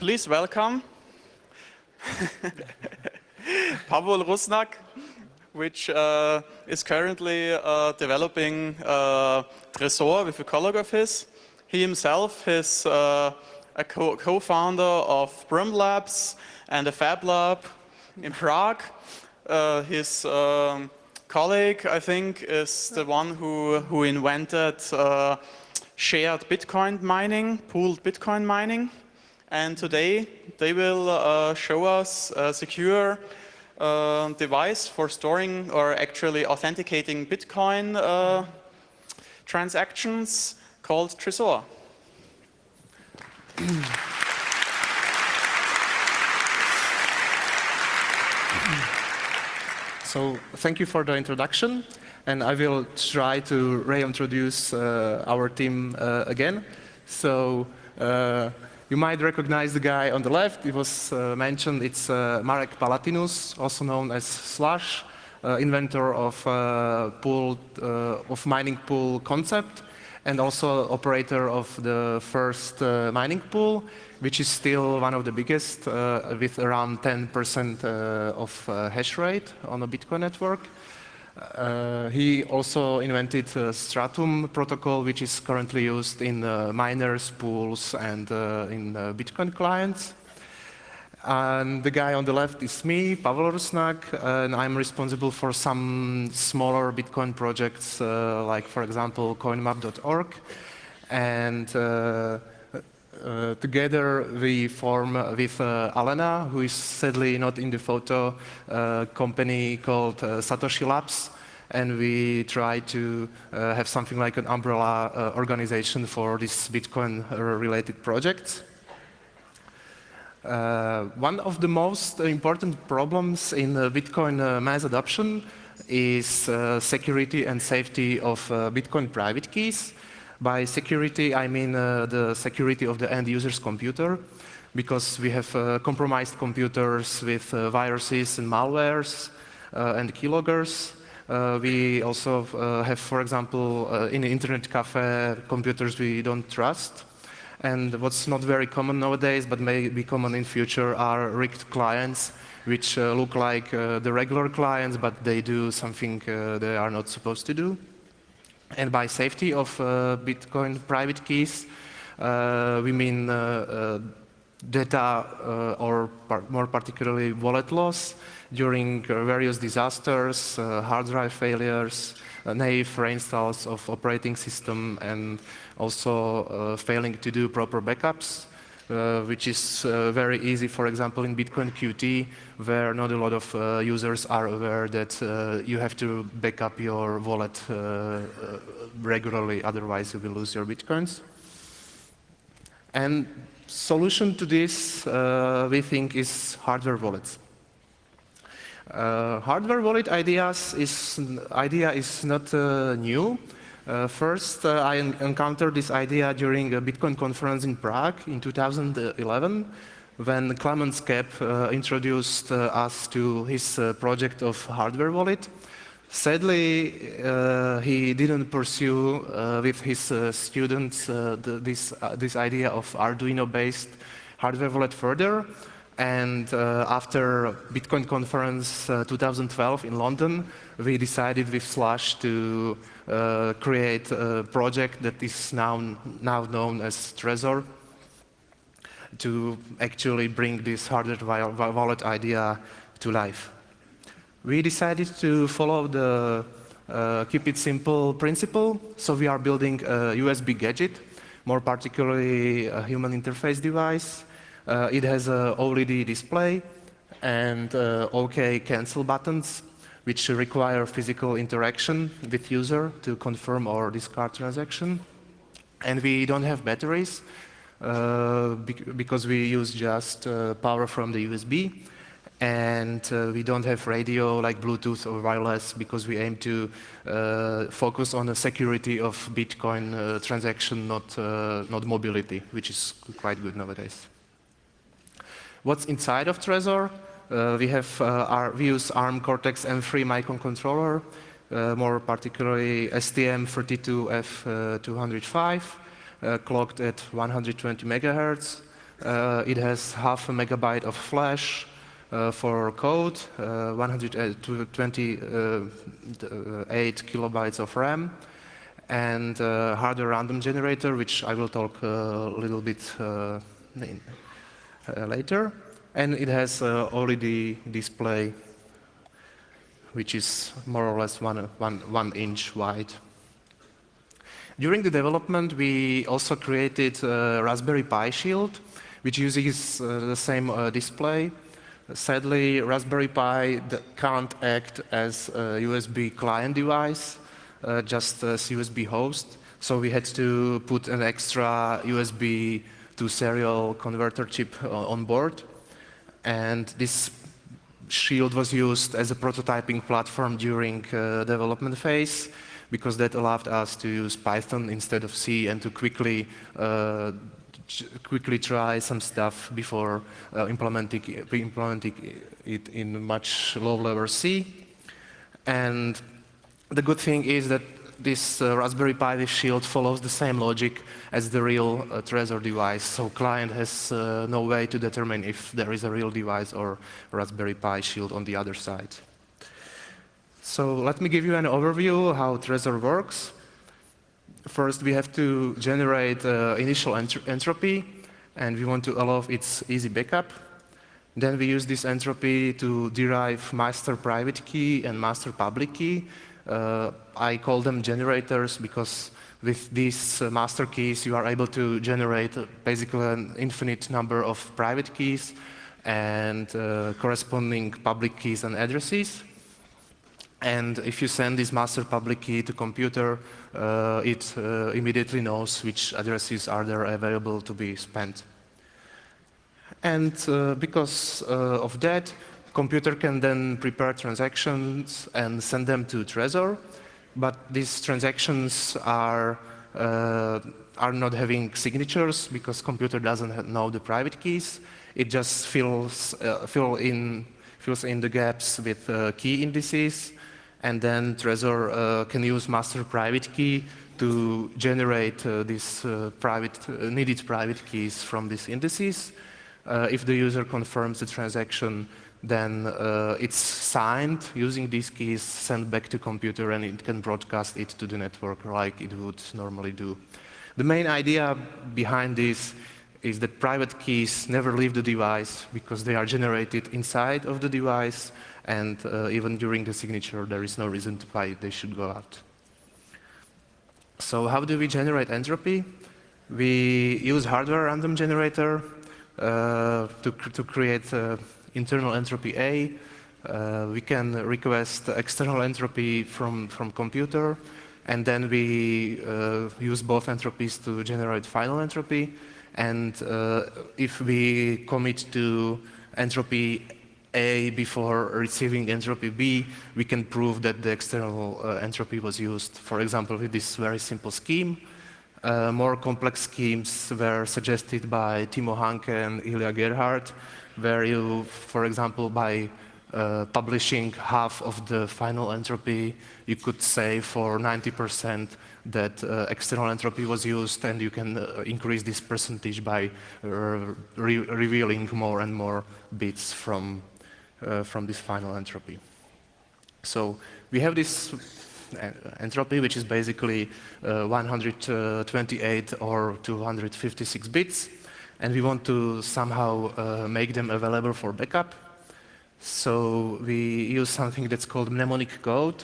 Please welcome Pavel Rusnak, which is currently developing Trezor with a colleague of his. He himself is a co-founder of Brim Labs and a Fab Lab in Prague. His colleague, I think, is the one who invented shared Bitcoin mining, pooled Bitcoin mining. And today they will show us a secure device for storing or actually authenticating Bitcoin transactions called Trezor. So thank you for the introduction, and I will try to reintroduce our team again. So you might recognize the guy on the left. It was mentioned. It's Marek Palatinus, also known as Slash, inventor of mining pool concept, and also operator of the first mining pool, which is still one of the biggest, with around 10% of hash rate on a Bitcoin network. He also invented Stratum protocol, which is currently used in miners, pools, and in Bitcoin clients. And the guy on the left is me, Pavel Rusnak, and I'm responsible for some smaller Bitcoin projects, like, for example, coinmap.org. And together we form with Alena, who is sadly not in the photo, a company called Satoshi Labs, and we try to have something like an umbrella organization for these Bitcoin-related projects. One of the most important problems in Bitcoin mass adoption is security and safety of Bitcoin private keys. By security, I mean the security of the end user's computer, because we have compromised computers with viruses and malwares and keyloggers. We also have, for example, in the internet cafe, computers we don't trust. And what's not very common nowadays, but may be common in future, are rigged clients, which look like the regular clients, but they do something they are not supposed to do. And by safety of Bitcoin private keys, we mean data or more particularly wallet loss during various disasters, hard drive failures, naive reinstalls of operating system, and also failing to do proper backups, which is very easy, for example, in Bitcoin Qt, where not a lot of users are aware that you have to back up your wallet regularly, otherwise you will lose your Bitcoins. And solution to this, we think, is hardware wallets. Hardware wallet idea is not new. First, I encountered this idea during a Bitcoin conference in Prague in 2011, when Clemens Kepp introduced us to his project of hardware wallet. Sadly, he didn't pursue with his students this idea of Arduino-based hardware wallet further. And after Bitcoin conference 2012 in London, we decided with Slash to create a project that is now known as Trezor, to actually bring this hardware wallet idea to life. We decided to follow the keep it simple principle, so we are building a USB gadget, more particularly a human interface device. It has a OLED display and OK cancel buttons, which require physical interaction with user to confirm or discard transaction. And we don't have batteries because we use just power from the USB. And we don't have radio like Bluetooth or wireless because we aim to focus on the security of Bitcoin transaction, not mobility, which is quite good nowadays. What's inside of Trezor? We use ARM Cortex M3 microcontroller, more particularly STM32F205, clocked at 120 megahertz. It has 0.5 MB of flash for code, 128 kilobytes of RAM, and hardware random generator, which I will talk a little bit later. And it has OLED display, which is more or less one inch wide. During the development, we also created a Raspberry Pi Shield, which uses the same display. Sadly, Raspberry Pi can't act as a USB client device, just as USB host. So we had to put an extra USB to serial converter chip on board. And this Shield was used as a prototyping platform during development phase, because that allowed us to use Python instead of C and to quickly try some stuff before implementing it in much low-level C. And the good thing is that this Raspberry Pi with Shield follows the same logic as the real Trezor device, so client has no way to determine if there is a real device or Raspberry Pi Shield on the other side. So let me give you an overview how Trezor works. First, we have to generate initial entropy, and we want to allow its easy backup. Then we use this entropy to derive master private key and master public key. I call them generators because with these master keys, you are able to generate basically an infinite number of private keys and corresponding public keys and addresses. And if you send this master public key to computer, it immediately knows which addresses are there available to be spent. And because of that, computer can then prepare transactions and send them to Trezor. But these transactions are not having signatures because computer doesn't know the private keys. It just fills in the gaps with key indices. And then Trezor can use master private key to generate these needed private keys from these indices. If the user confirms the transaction, then it's signed using these keys, sent back to computer, and it can broadcast it to the network like it would normally do. The main idea behind this is that private keys never leave the device because they are generated inside of the device, and even during the signature, there is no reason why they should go out. So how do we generate entropy? We use hardware random generator to create internal entropy A. We can request external entropy from computer, and then we use both entropies to generate final entropy. And if we commit to entropy A before receiving entropy B, we can prove that the external entropy was used. For example, with this very simple scheme. More complex schemes were suggested by Timo Hanke and Ilya Gerhardt, where you, for example, by publishing half of the final entropy, you could say for 90% that external entropy was used, and you can increase this percentage by revealing more and more bits from this final entropy. So we have this entropy, which is basically 128 or 256 bits, and we want to somehow make them available for backup. So we use something that's called Mnemonic Code,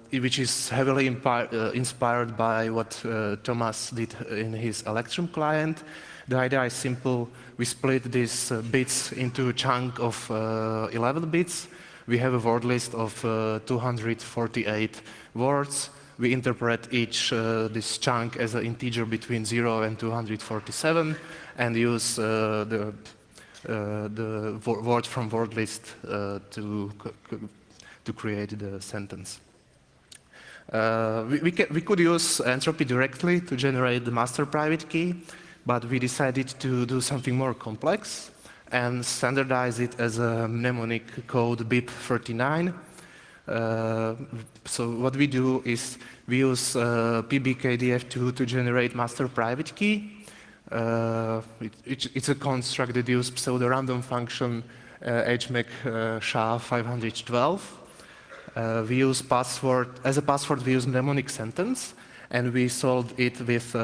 which is heavily inspired by what Thomas did in his Electrum client. The idea is simple. We split these bits into a chunk of 11 bits. We have a word list of 248 words. We interpret each this chunk as an integer between 0 and 247, and use the word from word list to create the sentence. We could use entropy directly to generate the master private key, but we decided to do something more complex and standardize it as a mnemonic code BIP39. So what we do is we use PBKDF2 to generate master private key. It's a construct that uses pseudo-random function HMAC SHA-512. We use as a password, we use mnemonic sentence, and we solved it with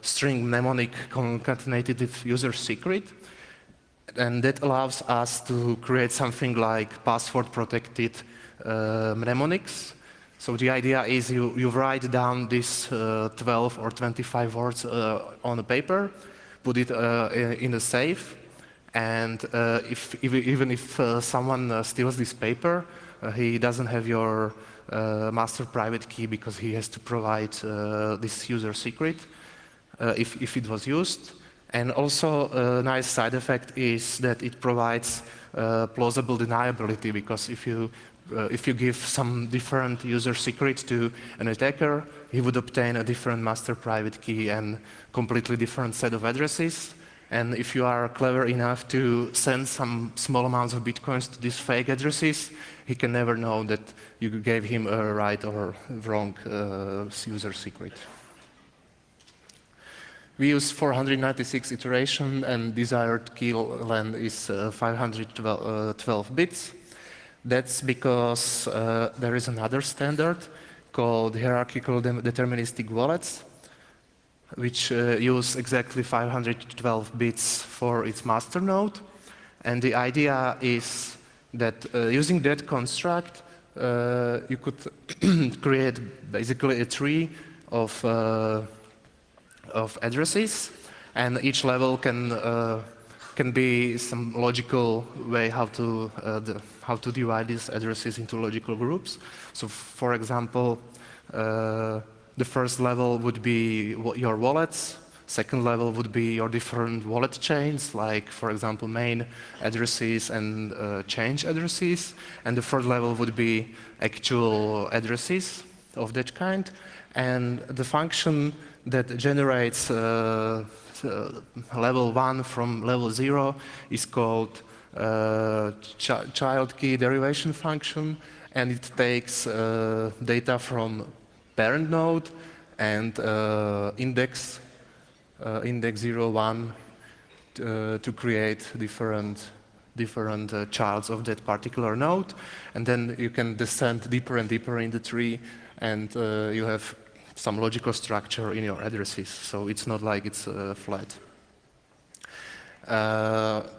string mnemonic concatenated with user secret. And that allows us to create something like password-protected mnemonics. So the idea is you write down these 12 or 25 words on a paper, put it in a safe, and even if someone steals this paper, he doesn't have your master private key because he has to provide this user secret if it was used. And also a nice side effect is that it provides plausible deniability, because if you give some different user secret to an attacker, he would obtain a different master private key and completely different set of addresses. And if you are clever enough to send some small amounts of bitcoins to these fake addresses, he can never know that you gave him a right or wrong user secret. We use 496 iteration, and desired key length is 512 bits. That's because there is another standard called hierarchical deterministic wallets, which use exactly 512 bits for its master node. And the idea is that using that construct, you could create basically a tree of addresses, and each level can be some logical way how to divide these addresses into logical groups. So, for example, the first level would be your wallets. Second level would be your different wallet chains, like, for example, main addresses and change addresses. And the third level would be actual addresses of that kind. And the function that generates level 1 from level 0 is called child key derivation function, and it takes data from parent node and index 0, 1 to create different childs of that particular node, and then you can descend deeper and deeper in the tree, and you have some logical structure in your addresses, so it's not like it's flat.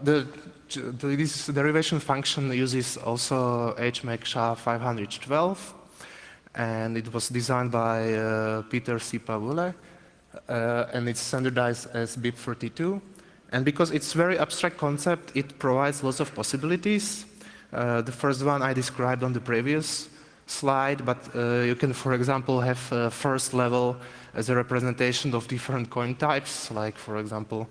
This derivation function uses also HMAC SHA-512, and it was designed by Peter C. Pavule, and it's standardized as BIP32. And because it's a very abstract concept, it provides lots of possibilities. The first one I described on the previous slide, but you can, for example, have first level as a representation of different coin types, like, for example,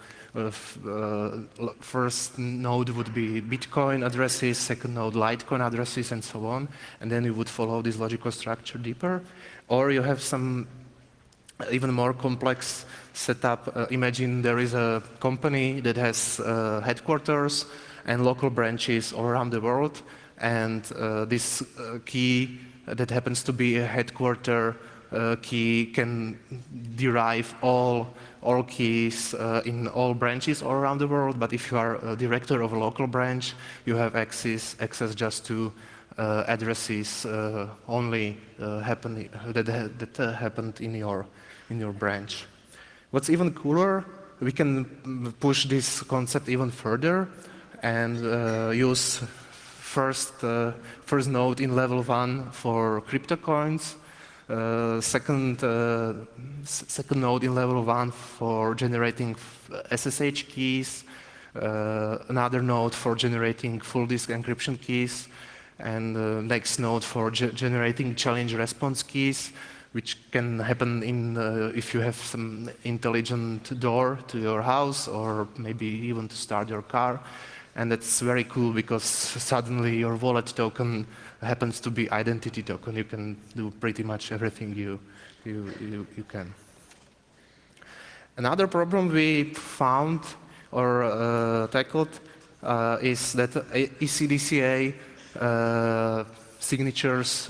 first node would be Bitcoin addresses, second node Litecoin addresses, and so on, and then you would follow this logical structure deeper. Or you have some even more complex setup. Imagine there is a company that has headquarters and local branches all around the world, and this key that happens to be a headquarter key can derive all keys in all branches all around the world. But if you are a director of a local branch, you have access just to addresses only that happened in your branch. What's even cooler, we can push this concept even further and use first node in level 1 for crypto coins, second node in level 1 for generating SSH keys, another node for generating full disk encryption keys, and the next node for generating challenge response keys, which can happen if you have some intelligent door to your house, or maybe even to start your car. And that's very cool because suddenly your wallet token happens to be identity token. You can do pretty much everything you can. Another problem we found or tackled is that ECDCA signatures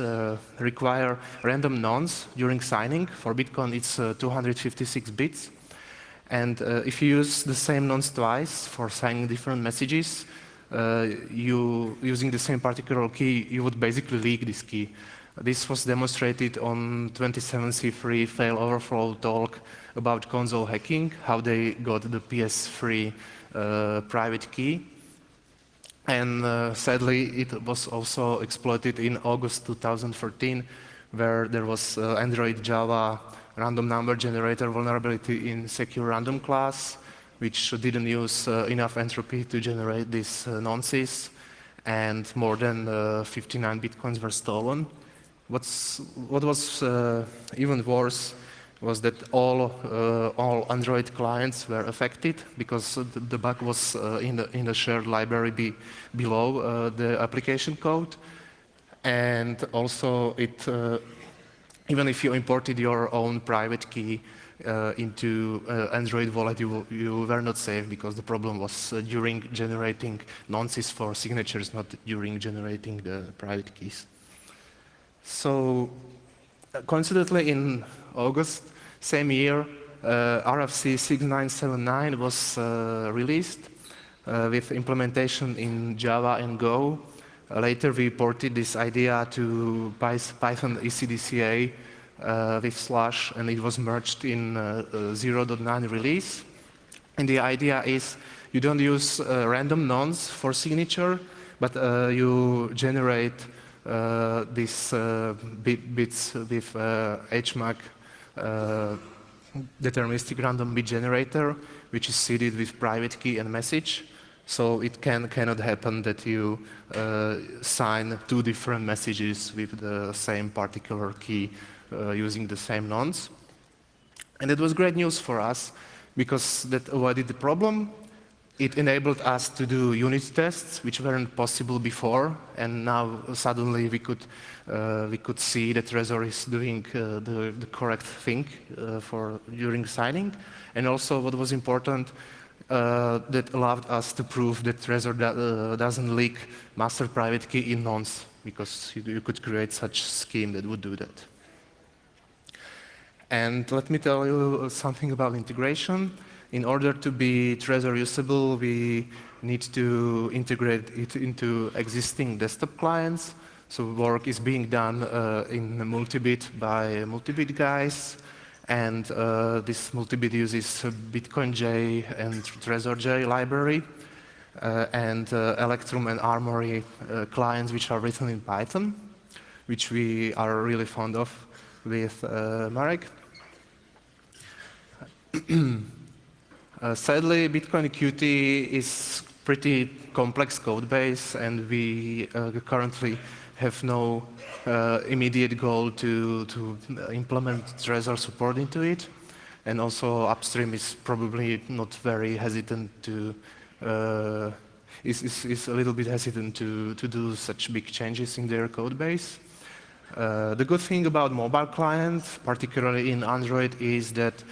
require random nonce during signing. For Bitcoin, it's 256 bits. And if you use the same nonce twice for signing different messages, using the same particular key, you would basically leak this key. This was demonstrated on 27C3 fail overflow talk about console hacking, how they got the PS3 private key. And sadly, it was also exploited in August 2013, where there was Android Java random number generator vulnerability in secure random class, which didn't use enough entropy to generate these nonces, and more than 59 bitcoins were stolen. What was even worse was that all Android clients were affected because the bug was in the shared library below the application code, and also even if you imported your own private key into Android wallet, you were not safe because the problem was during generating nonces for signatures, not during generating the private keys. So coincidentally, in August same year, RFC 6979 was released with implementation in Java and Go. Later, we ported this idea to Python ECDCA with slash, and it was merged in 0.9 release. And the idea is you don't use random nonce for signature, but you generate these bits with HMAC deterministic random bit generator, which is seeded with private key and message. So it cannot happen that you sign two different messages with the same particular key using the same nonce. And it was great news for us because that avoided the problem. It enabled us to do unit tests, which weren't possible before, and now suddenly we could see that Trezor is doing the correct thing during signing. And also, what was important, that allowed us to prove that Trezor doesn't leak master private key in nonce, because you could create such scheme that would do that. And let me tell you something about integration. In order to be Trezor usable, we need to integrate it into existing desktop clients. So work is being done in Multibit by Multibit guys. And this Multibit uses Bitcoin.j and Trezor.j library, and Electrum and Armory clients which are written in Python, which we are really fond of with Marek. Sadly, Bitcoin Qt is pretty complex code base, and we currently have no immediate goal to implement Trezor support into it. And also upstream is probably not very hesitant to, is a little bit hesitant to do such big changes in their code base. The good thing about mobile clients, particularly in Android, is that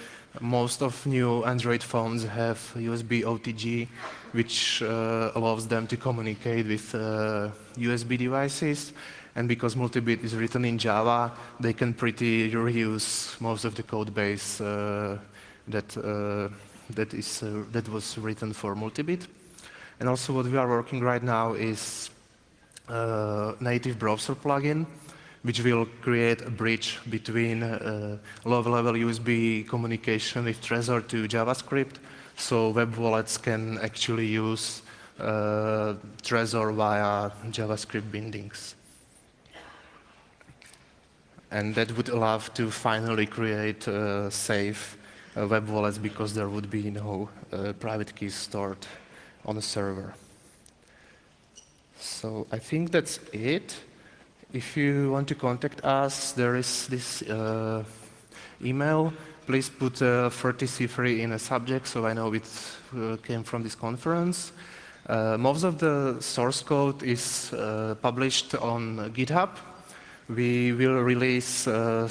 most of new Android phones have USB OTG, which allows them to communicate with USB devices. And because Multibit is written in Java, they can pretty reuse most of the code base that was written for Multibit. And also what we are working right now is native browser plugin, which will create a bridge between low-level USB communication with Trezor to JavaScript, so web wallets can actually use Trezor via JavaScript bindings. And that would allow to finally create safe web wallets because there would be no private keys stored on a server. So I think that's it. If you want to contact us, there is this email. Please put 30C3 in a subject so I know it came from this conference. Most of the source code is published on GitHub. We will release a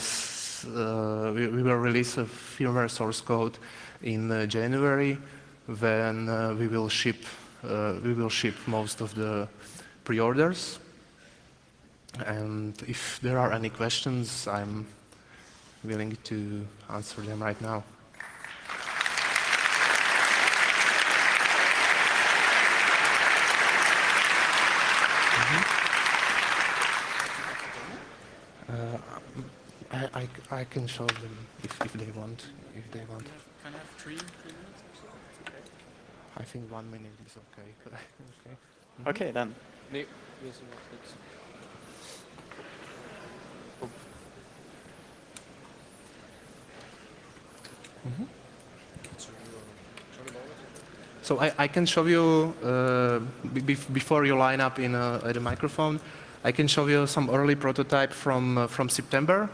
firmware source code in January, when we will ship most of the pre-orders. And if there are any questions, I'm willing to answer them right now. I can show them if they want. If they want. Can I have 3 minutes? Okay. I think 1 minute is okay. Okay. Okay, then. Nee, wir sind noch nichts. So I can show you, before you line up in at the microphone, I can show you some early prototype from September.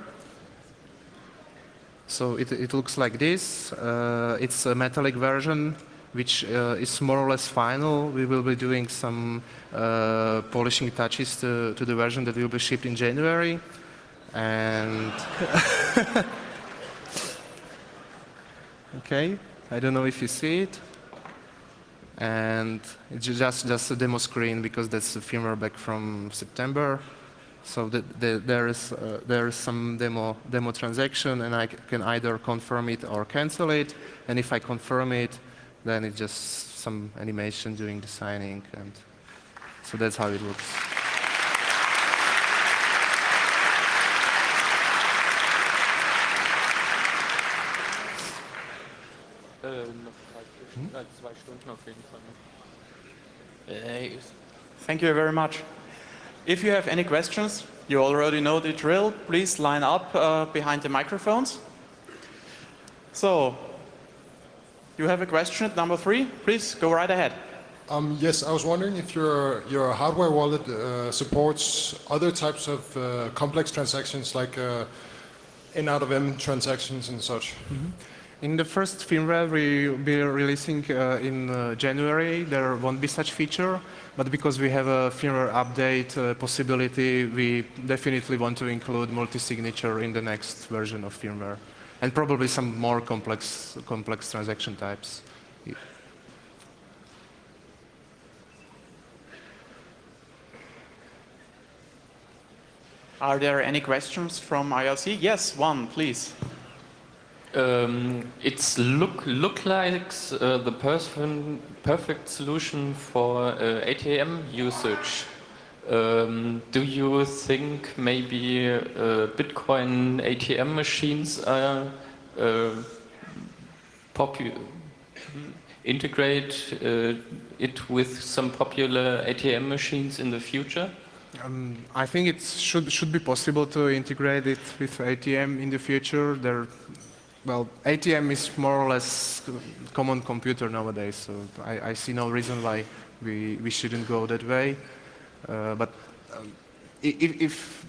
So it looks like this. It's a metallic version, which is more or less final. We will be doing some polishing touches to the version that will be shipped in January. And okay, I don't know if you see it. And it's just a demo screen because that's the firmware back from September. So there is some demo transaction, and I can either confirm it or cancel it. And if I confirm it, then it's just some animation doing the signing, and so that's how it looks. Noch 2 Stunden auf jeden Fall. Thank you very much. If you have any questions, you already know the drill. Please line up behind the microphones. So, you have a question at number 3? Please go right ahead. Yes, I was wondering if your hardware wallet supports other types of complex transactions like in out of M transactions and such. Mm-hmm. In the first firmware we will be releasing in January, there won't be such feature, but because we have a firmware update possibility, we definitely want to include multi-signature in the next version of firmware, and probably some more complex transaction types. Are there any questions from IRC? Yes, one, please. It's look like the perfect solution for ATM usage. Do you think maybe Bitcoin ATM machines are integrate it with some popular ATM machines in the future? I think it should be possible to integrate it with ATM in the future. Well, ATM is more or less common computer nowadays, so I see no reason why we shouldn't go that way.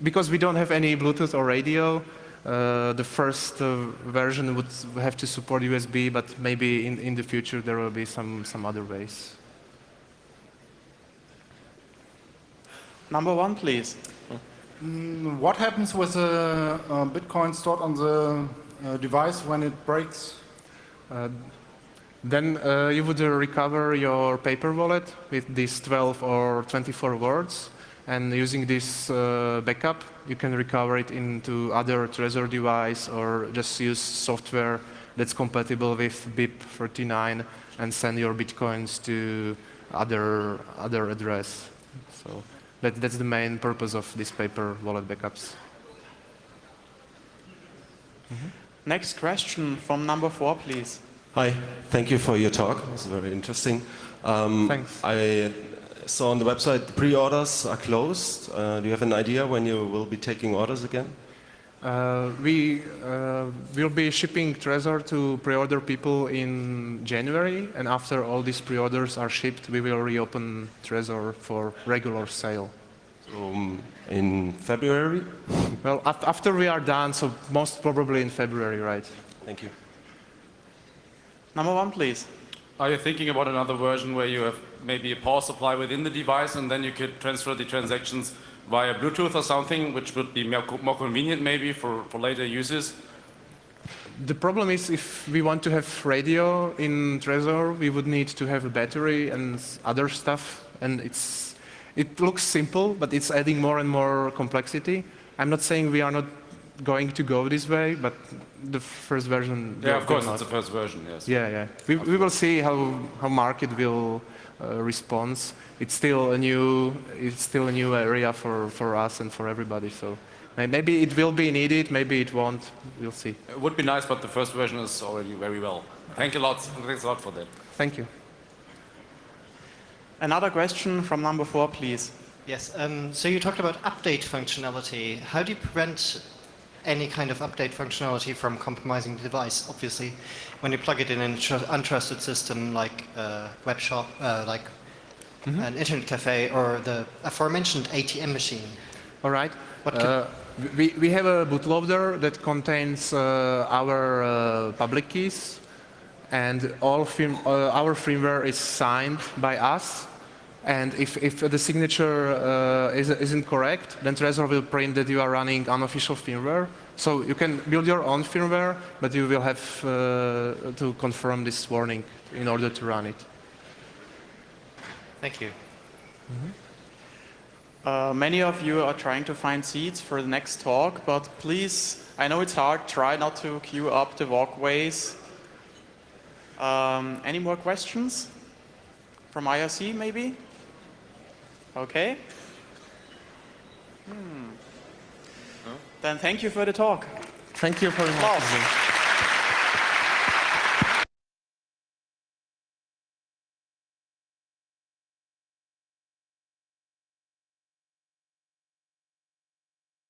Because we don't have any Bluetooth or radio, the first version would have to support USB, but maybe in the future there will be some other ways. Number 1, please. What happens with a Bitcoin stored on the device when it breaks? Then you would recover your paper wallet with these 12 or 24 words, and using this backup, you can recover it into other Trezor device or just use software that's compatible with BIP39 and send your Bitcoins to other address. So that's the main purpose of these paper wallet backups. Mm-hmm. Next question from number 4, please. Hi, thank you for your talk. It was very interesting. Thanks. I saw on the website the pre-orders are closed. Do you have an idea when you will be taking orders again? We will be shipping Trezor to pre-order people in January, and after all these pre-orders are shipped, we will reopen Trezor for regular sale. So, in February? Well, after we are done, so most probably in February, right? Thank you. Number 1, please. Are you thinking about another version where you have maybe a power supply within the device and then you could transfer the transactions via Bluetooth or something, which would be more convenient maybe for later uses? The problem is if we want to have radio in Trezor, we would need to have a battery and other stuff, and it looks simple, but it's adding more and more complexity. I'm not saying we are not going to go this way, but the first version... Yeah, of course, it's the first version, yes. Yeah. We will see how market will response. It's still a new area for us and for everybody. So maybe it will be needed, maybe it won't. We'll see. It would be nice, but the first version is already very well. Thank you a lot. Thanks a lot for that. Thank you. Another question from number 4, please. Yes, so you talked about update functionality. How do you prevent any kind of update functionality from compromising the device? Obviously, when you plug it in an untrusted system like a web shop, like an internet cafe, or the aforementioned ATM machine. All right. We have a bootloader that contains our public keys, and our firmware is signed by us. And if the signature isn't correct, then Trezor will print that you are running unofficial firmware. So you can build your own firmware, but you will have to confirm this warning in order to run it. Thank you. Many of you are trying to find seats for the next talk, but please, I know it's hard, try not to queue up the walkways. Any more questions? From IRC, maybe? Okay. Then thank you for the talk. Thank you for inviting me.